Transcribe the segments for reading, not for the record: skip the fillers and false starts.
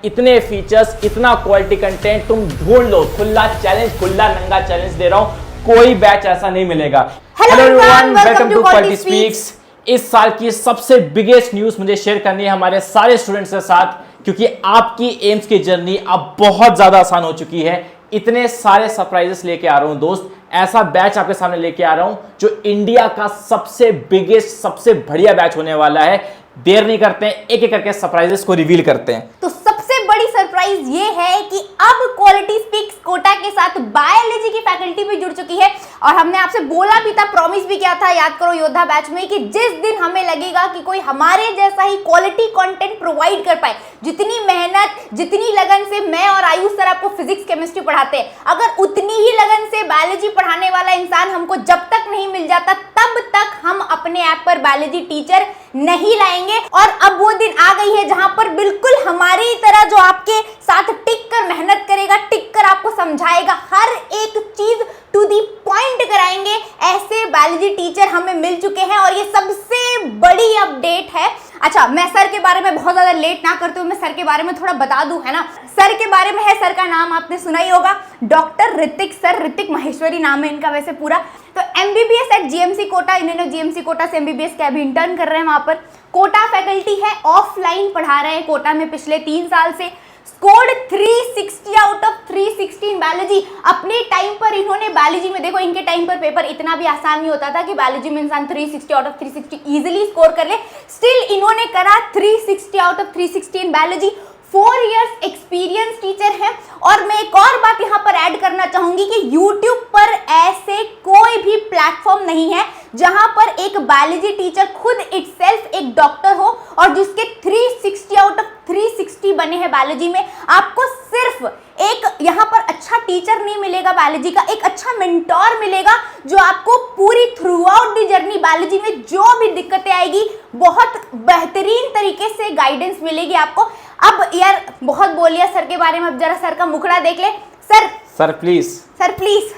इतने फीचर्स, इतना quality content तुम ढूंढ लो। खुला चैलेंज, खुला नंगा चैलेंज दे रहा हूं, कोई बैच ऐसा नहीं मिलेगा। Hello everyone, welcome to quality speaks. इस साल की सबसे बिगेस्ट न्यूज मुझे शेयर करनी है हमारे सारे स्टूडेंट्स के साथ, क्योंकि आपकी एम्स की जर्नी अब बहुत ज्यादा आसान हो चुकी है। इतने सारे सरप्राइजेस लेके आ रहा हूं दोस्त, ऐसा बैच आपके सामने लेके आ रहा हूं जो इंडिया का सबसे बिगेस्ट, सबसे बढ़िया बैच होने वाला है। देर नहीं करते हैं, एक एक करके सरप्राइजेस को रिवील करते हैं। तो सबसे बड़ी सरप्राइज ये है कि अब क्वालिटी स्पीक्स कोटा के साथ बायोलॉजी की फैकल्टी भी जुड़ चुकी है। और हमने आपसे बोला भी था, प्रॉमिस भी किया था, याद करो योद्धा बैच में, कि जिस दिन हमें लगेगा कि कोई हमारे जैसा ही क्वालिटी कंटेंट प्रोवाइड कर पाए, जितनी मेहनत, जितनी लगन से मैं और आयुष सर आपको फिजिक्स केमिस्ट्री पढ़ाते हैं, अगर उतनी ही लगन से बायोलॉजी पढ़ाने वाला इंसान हमको जब तक नहीं मिल जाता, तब तक हम अपने ऐप पर बायोलॉजी टीचर नहीं लाएंगे। और अब वो दिन आ गई है जहां पर बिल्कुल हमारी तरह जो आपके साथ टिक कर मेहनत करेगा, टिक कर आपको समझाएगा, हर एक चीज टू दी पॉइंट कराएंगे, ऐसे बायोलॉजी टीचर हमें मिल चुके हैं। और ये सबसे बड़ी अपडेट है। अच्छा, मैं सर के बारे में बहुत ज्यादा लेट ना करते हुए मैं सर के बारे में थोड़ा बता दूं, है ना। सर के बारे में है, सर का नाम आपने सुना ही होगा, डॉक्टर ऋतिक सर, ऋतिक महेश्वरी नाम है इनका वैसे पूरा। तो एमबीबीएस एट जीएमसी कोटा, इन्होंने जीएमसी कोटा से एमबीबीएस का अभी इंटर्न कर रहे हैं वहां पर। कोटा फैकल्टी है, ऑफलाइन पढ़ा रहे हैं कोटा में पिछले 3 साल से। Scored 360 out of 316 biology. अपने टाइम पर इन्होंने बायोलॉजी में, देखो इनके टाइम पर पेपर इतना भी आसान नहीं होता था कि बायोलॉजी में इंसान 360 आउट ऑफ 360 इजीली स्कोर कर ले। स्टिल इन्होंने करा 360 out of 316 biology. 4 years experience teacher है। और मैं एक और बात यहाँ पर ऐड करना चाहूंगी कि YouTube पर ऐसे कोई भी प्लेटफॉर्म नहीं है जहां पर एक बायोलॉजी टीचर खुद इटसेल्फ एक डॉक्टर हो और जिसके 360 आउट ऑफ 360 बने हैं बायोलॉजी में। आपको सिर्फ एक यहाँ पर अच्छा टीचर नहीं मिलेगा बायोलॉजी का, एक अच्छा मेंटोर मिलेगा जो आपको पूरी through out the journey biology में जो भी दिक्कतें आएगी बहुत बेहतरीन तरीके से गाइडेंस मिलेगी आपको। अब यार बहुत बोल लिया सर के बारे में, अब जरा सर का मुखड़ा देख ले। Sir please, sir please.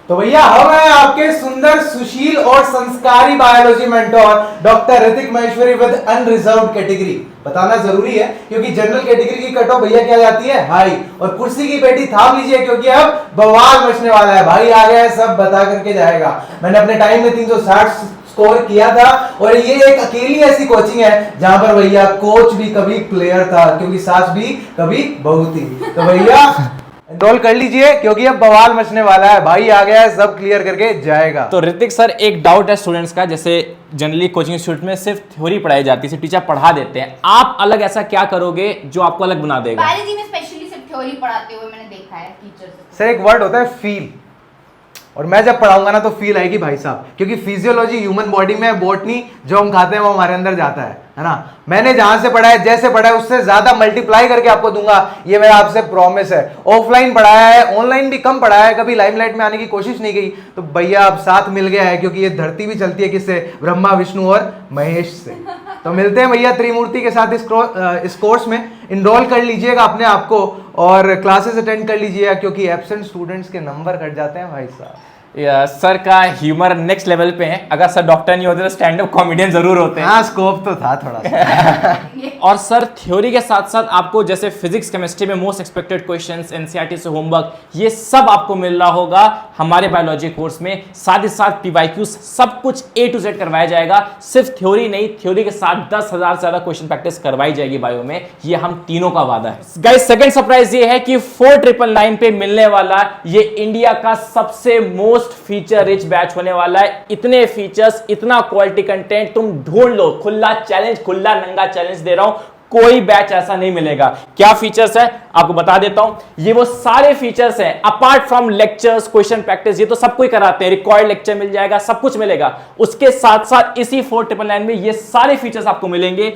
तो भैया हम हैं आपके सुंदर, सुशील और संस्कारी biology mentor doctor Hrithik Maheshwari with unreserved category. बताना जरूरी है क्योंकि जनरल कैटेगरी की कट ऑफ भैया क्या जाती है, हाई। और कुर्सी की पेटी थाम लीजिए क्योंकि अब बवाल मचने वाला है। भाई आ गया है, सब बता करके जाएगा। मैंने अपने टाइम में 360 स्कोर किया था और ये एक अकेली ऐसी कोचिंग है जहां पर भैया कोच भी कभी प्लेयर था, क्योंकि सास भी कभी बहू थी। तो भैया एनरोल कर लीजिए क्योंकि अब बवाल मचने वाला है। भाई आ गया है, सब क्लियर करके जाएगा। तो ऋतिक सर, एक डाउट है स्टूडेंट्स का, जैसे जनरली कोचिंग इंस्टीट्यूट में सिर्फ थ्योरी पढ़ाई जाती है, सिर्फ टीचर पढ़ा देते हैं, आप अलग ऐसा क्या करोगे जो आपको अलग बना देगा? बायोलॉजी में स्पेशली सिर्फ थ्योरी पढ़ाते हुए मैंने देखा है टीचर्स। सर एक वर्ड होता है फील, और मैं जब पढ़ाऊंगा ना तो फील आएगी भाई साहब, क्योंकि फिजियोलॉजी ह्यूमन बॉडी में, बॉटनी जो हम खाते हैं वो हमारे अंदर जाता है ना। मैंने जहां से पढ़ा है, जैसे पढ़ा है, उससे ज्यादा मल्टीप्लाई करके आपको दूंगा, ये मेरा आपसे प्रॉमिस है। ऑफलाइन पढ़ाया है, ऑनलाइन भी कम पढ़ाया है, कभी लाइमलाइट में आने की कोशिश नहीं की। तो भैया अब साथ मिल गया है, क्योंकि ये धरती भी चलती है किससे, ब्रह्मा, विष्णु और महेश से। तो मिलते हैं भैया त्रिमूर्ति के साथ इस कोर्स में। इनरोल कर लीजिएगा अपने आप को और क्लासेस अटेंड कर लीजिएगा, क्योंकि एब्सेंट स्टूडेंट्स के नंबर कट जाते हैं भाई साहब। सर का ह्यूमर नेक्स्ट लेवल पे है। अगर सर डॉक्टर नहीं होते तो स्टैंड अप कॉमेडियन जरूर होते हैं। हाँ, स्कोप तो था थोड़ा सा। और सर थ्योरी के साथ साथ आपको जैसे फिजिक्स केमिस्ट्री में मोस्ट एक्सपेक्टेड क्वेश्चंस, एनसीईआरटी से होमवर्क, ये सब आपको मिल रहा होगा हमारे बायोलॉजी कोर्स में। साथ ही साथ पीवाईक्यूज, सब कुछ A to Z करवाया जाएगा। सिर्फ थ्योरी नहीं, थ्योरी के साथ 10,000 से ज्यादा क्वेश्चन प्रैक्टिस करवाई जाएगी बायो में। ये हम तीनों का वादा है। गाइस, सेकंड सरप्राइज ये है कि 4999 पे मिलने वाला ये इंडिया का सबसे मोस्ट फीचर रिच बैच होने वाला है। इतने फीचर्स, इतना क्वालिटी कंटेंट तुम ढूंढ लो। खुला चैलेंज, खुला नंगा चैलेंज दे रहा हूं, कोई बैच ऐसा नहीं मिलेगा। क्या फीचर्स है आपको बता देता हूं। ये वो सारे फीचर्स हैं apart from lectures, question practice, ये तो सब कोई कराते हैं, रिकॉर्ड लेक्चर मिल जाएगा, सब कुछ मिलेगा। उसके साथ साथ इसी 4999 में ये सारे फीचर्स आपको मिलेंगे।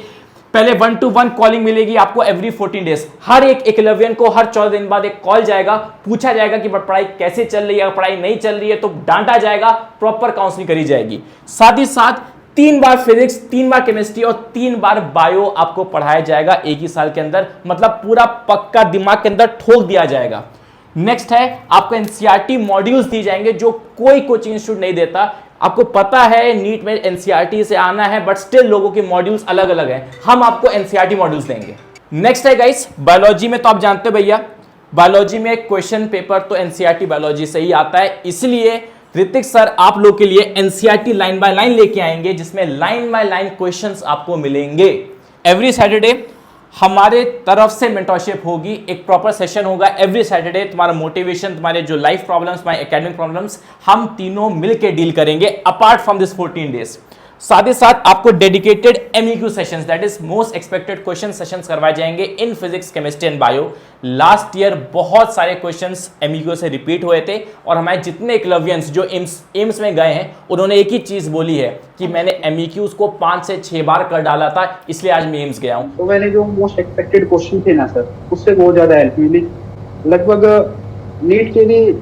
पहले 1-to-1 कॉलिंग मिलेगी आपको एवरी 14 डेज। हर एक एकलव्यन को हर 14 दिन बाद एक कॉल जाएगा, पूछा जाएगा कि पढ़ाई कैसे चल रही है, पढ़ाई नहीं चल रही है तो डांटा जाएगा, प्रॉपर काउंसलिंग करी जाएगी। साथ ही साथ 3 बार फिजिक्स, 3 बार केमिस्ट्री और 3 बार बायो आपको पढ़ाया जाएगा एक ही साल के अंदर। मतलब पूरा पक्का दिमाग के अंदर ठोक दिया जाएगा। नेक्स्ट है आपको एनसीईआरटी मॉड्यूल्स दिए जाएंगे जो कोई कोचिंग इंस्टीट्यूट नहीं देता। आपको पता है नीट में एनसीईआरटी से आना है, बट स्टिल लोगों के मॉड्यूल्स अलग अलग हैं। हम आपको एनसीईआरटी मॉड्यूल्स देंगे। नेक्स्ट है गाइस बायोलॉजी में, तो आप जानते हो भैया बायोलॉजी में क्वेश्चन पेपर तो एनसीईआरटी बायोलॉजी से ही आता है, इसलिए ऋतिक सर आप लोग के लिए एनसीईआरटी लाइन बाय लाइन लेके आएंगे, जिसमें लाइन बाय लाइन क्वेश्चंस आपको मिलेंगे। एवरी सैटरडे हमारे तरफ से मेंटरशिप होगी, एक प्रॉपर सेशन होगा एवरी सैटरडे। तुम्हारा मोटिवेशन, तुम्हारे जो लाइफ प्रॉब्लम्स, तुम्हारे एकेडमिक प्रॉब्लम्स, हम तीनों मिलकर डील करेंगे अपार्ट फ्रॉम दिस 14 डेज। साथ ही साथ आपको dedicated MEQ sessions, that is most expected question sessions करवाए जाएंगे in physics, chemistry and bio. Last year बहुत सारे क्वेश्चंस एमईक्यू से रिपीट हुए थे, और हमारे जितने एकलव्यंस जो एम्स में गए हैं उन्होंने एक ही चीज बोली है कि मैंने एमईक्यूज को 5 से 6 बार कर डाला था, इसलिए आज मैं एम्स गया हूं। तो मैंने जो मोस्ट एक्सपेक्टेड क्वेश्चन थे ना सर, उससे बहुत ज्यादा हेल्प मिली। लगभग नीट के लिए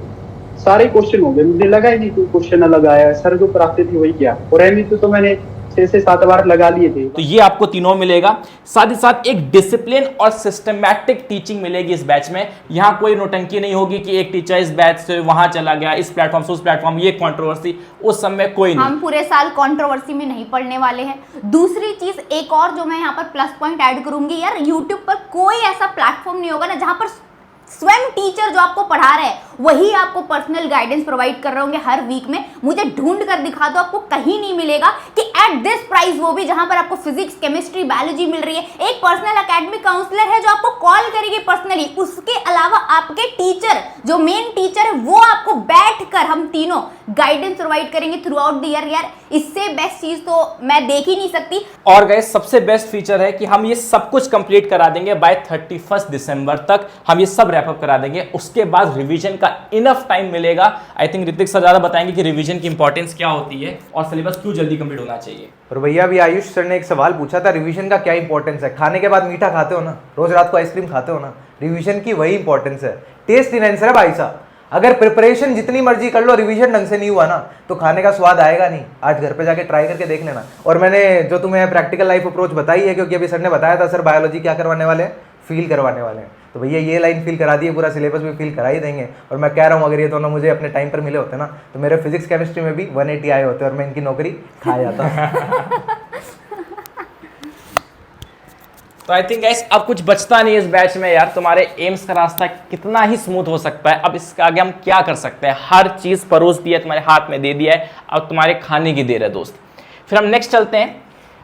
सारे क्वेश्चन हो गए, मुझे लगा ही नहीं कोई क्वेश्चन अलग आया है। सर जो कराते थे वही किया, और एमईक्यू तो मैंने 6 से 7 बार लगा लिए थे। तो ये आपको तीनों मिलेगा। साथ ही साथ एक डिसिप्लिन और सिस्टमैटिक टीचिंग मिलेगी इस बैच में। यहां कोई नोटंकी नहीं होगी कि एक टीचर इस बैच से वहां चला गया, इस प्लेटफॉर्म से उस प्लेटफॉर्म, ये कंट्रोवर्सी, उस समय कोई नहीं। हम पूरे साल कंट्रोवर्सी में नहीं पढ़ने वाले हैं। दूसरी चीज एक और जो मैं यहाँ पर प्लस पॉइंट ऐड करूंगी, यार यूट्यूब पर कोई ऐसा प्लेटफॉर्म नहीं होगा ना जहां पर स्वयं टीचर जो आपको पढ़ा रहे हैं वही आपको पर्सनल गाइडेंस प्रोवाइड कर रहे होंगे हर वीक में। मुझे ढूंढ कर दिखा दो, आपको कहीं नहीं मिलेगा कि एट दिस प्राइस, वो भी जहां पर आपको फिजिक्स, केमिस्ट्री, बायोलॉजी मिल रही है। एक पर्सनल एकेडमिक काउंसलर है जो आपको कॉल करेगी पर्सनली, उसके अलावा आपके टीचर जो मेन टीचर है वो आपको बैठकर हम तीनों गाइडेंस प्रोवाइड करेंगे थ्रू आउट द ईयर। यार इससे बेस्ट चीज तो मैं देख ही नहीं सकती। और गाइस सबसे बेस्ट फीचर है कि हम ये सब कुछ कंप्लीट करा देंगे बाय 31 दिसंबर तक। हम ये सब रैप अप करा देंगे, उसके बाद रिवीजन का इनफ टाइम मिलेगा। आई थिंक ऋतिक सर ज्यादा बताएंगे कि रिवीजन की इंपॉर्टेंस क्या होती है और सिलेबस क्यों जल्दी कंप्लीट होना चाहिए। और भैया अभी आयुष सर ने एक सवाल पूछा था, रिवीजन का क्या इंपॉर्टेंस है। खाने के बाद मीठा खाते हो ना, रोज रात को आइसक्रीम खाते हो ना, रिवीजन की वही इंपॉर्टेंस है। टेस्ट इनहेंसर है भाई साहब। अगर प्रिपरेशन जितनी मर्जी कर लो, रिवीजन ढंग से नहीं हुआ ना तो खाने का स्वाद आएगा नहीं। आज घर पे जाके ट्राई करके देख लेना। और मैंने जो तुम्हें प्रैक्टिकल लाइफ अप्रोच बताई है, क्योंकि अभी सर ने बताया था सर बायोलॉजी क्या करवाने वाले हैं, फील करवाने वाले हैं, तो भैया ये लाइन फील करा दी है, पूरा सिलेबस भी फील करा ही देंगे। और मैं कह रहा हूँ अगर ये दोनों मुझे अपने टाइम पर मिले होते ना तो मेरे फिजिक्स केमिस्ट्री में भी 180 आए होते और मैं इनकी नौकरी खा जाता। तो आई थिंक गाइस अब कुछ बचता नहीं इस बैच में यार। तुम्हारे एम्स का रास्ता कितना ही स्मूथ हो सकता है, अब इसके आगे हम क्या कर सकते हैं। हर चीज परोस दी है, तुम्हारे हाथ में दे दिया है, अब तुम्हारे खाने की देर है दोस्त। फिर हम नेक्स्ट चलते हैं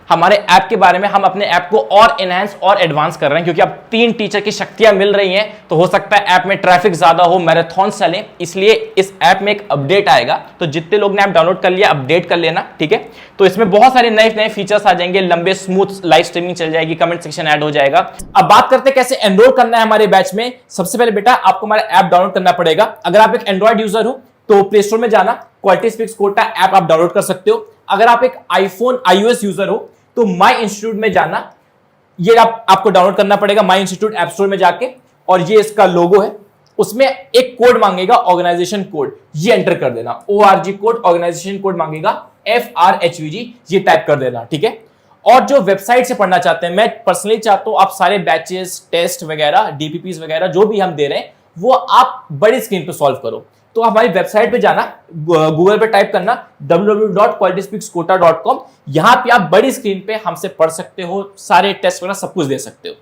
हमारे ऐप के बारे में। हम अपने ऐप को और एनहांस और एडवांस कर रहे हैं, क्योंकि अब 3 टीचर की शक्तियां मिल रही हैं, तो हो सकता है ऐप में ट्रैफिक ज्यादा हो, मैराथन चले, इसलिए इस ऐप में एक अपडेट आएगा। तो जितने लोग ने ऐप डाउनलोड कर लिया अपडेट कर लेना, ठीक है। तो इसमें बहुत सारे नए नए फीचर्स आ जाएंगे, लंबे स्मूथ लाइव स्ट्रीमिंग चल जाएगी, कमेंट सेक्शन ऐड हो जाएगा। अब बात करते हैं कैसे एनरोल करना है हमारे बैच में। सबसे पहले बेटा आपको हमारा ऐप डाउनलोड करना पड़ेगा। अगर आप एक एंड्रॉइड यूजर हो तो प्ले स्टोर में जाना, क्वालिटी स्पीक्स कोटा ऐप आप डाउनलोड कर सकते हो। अगर आप एक आईफोन iOS यूजर हो तो माई इंस्टीट्यूट में जाना, ये आपको डाउनलोड करना पड़ेगा माई इंस्टीट्यूट ऐप स्टोर में जाके, और ये इसका लोगो है, उसमें एक कोड मांगेगा ऑर्गेनाइजेशन कोड, ये एंटर कर देना। ORG कोड, ऑर्गेनाइजेशन कोड मांगेगा FRHVG, ये टाइप कर देना, ठीक है। और जो वेबसाइट से पढ़ना चाहते हैं, मैं पर्सनली चाहता हूं आप सारे बैचेस, टेस्ट वगैरह, DPPs वगैरह जो भी हम दे रहे हैं वो आप बड़ी स्क्रीन पे सॉल्व करो। तो हमारी वेबसाइट पे जाना, गूगल पे टाइप करना www.qualityspeaksquota.com। यहां पे आप बड़ी स्क्रीन पे हमसे पढ़ सकते हो, सारे टेस्ट वगैरह सब कुछ दे सकते हो।